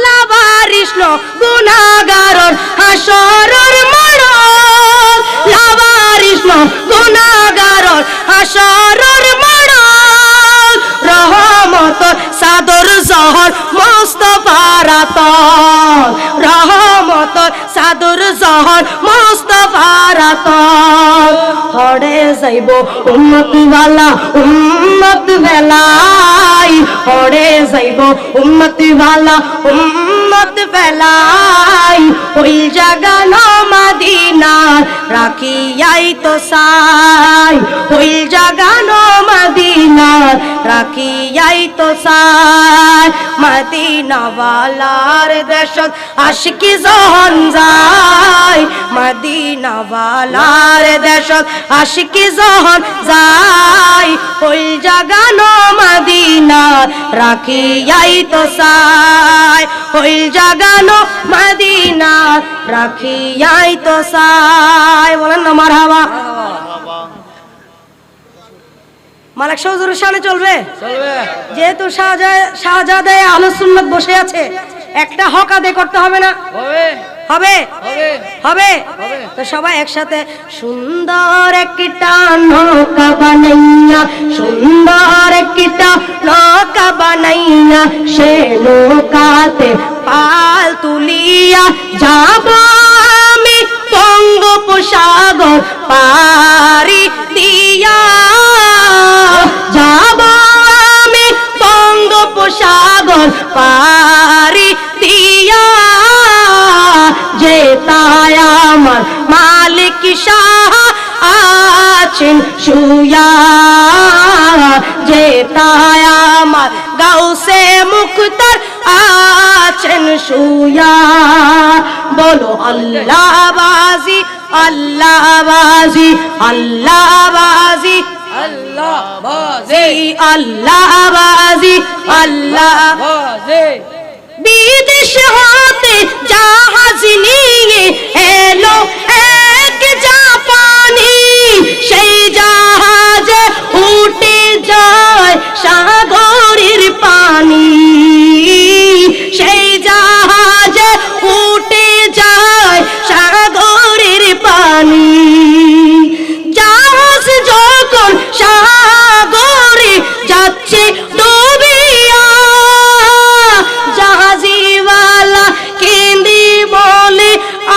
লাবারিষ্ণ গুনাহগারর হাসরের মড়ল লাবারিষ্ণ গুনাহগারর হাসরের মড়ল রহমতর সাদর জহর মুস্তাফার আতর রহমতর সাদর জহর মুস্তাফার আতর হড়ে যাইব উম্মত ওয়ালা উম্মত বেলাই হড়ে যাইব উম্মত ওয়ালা উম্মত বেলাই ওই জাগানো মদিনা রাখিয়াই তো সাই ওই জাগানো মদিনা রাখিয়াই তো সাই মদিনা ওয়ালার দেশত আশিকি যখন যায় মদিনা ওয়ালার দেশত আশিকি যখন যায় ওই জাগানো মদিনা রাখিয়াই তো সাই ওই জাগানো মদিনা রাখিয়াই তো সাই বলেন না মারহাবা মালিক হুজুরের সামনে চলবে যেহেতু শাহজাদা আহলুস সুন্নাত বসে আছে একটা হক আদায় করতে হবে না হবে হবে তো সবাই একসাথে সুন্দর একটা নৌকা বানাইয়া সুন্দর একটা নৌকা বানাইয়া সে নৌকাতে পাল তুলিয়া যাব আমি বঙ্গোপসাগর পারি দিয়া যাব আমি বঙ্গোপসাগর পারি দিয়া যে তাই আমার মালিক শাহ আছেন শুয়া যে তাই আমার গাউসে মুখতার আছেন শুয়া বলো আল্লাহ বাজি আল্লাহ বাজি আল্লাহ বাজি আল্লাহ বাজি আল্লাহ বাজি আল্লাহ বাজি বিদেশ হতে জাহাজ নিয়ে এলো এক জাপানি সেই জাহাজে উঠে যায় সাগরের পানি সেই জাহাজে উঠে যায় সাগরের পানি জাহাজ যখন সাগরে যাচ্ছে ডুবিয়া জাহাজিওয়ালা কেঁদে বলে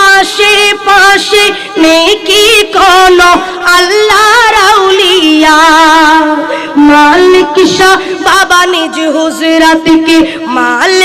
আশেপাশে নেই কি কোনো আল্লাহর আউলিয়া মালিক শাহ বাবা নিজ হুজরাত কে মালিক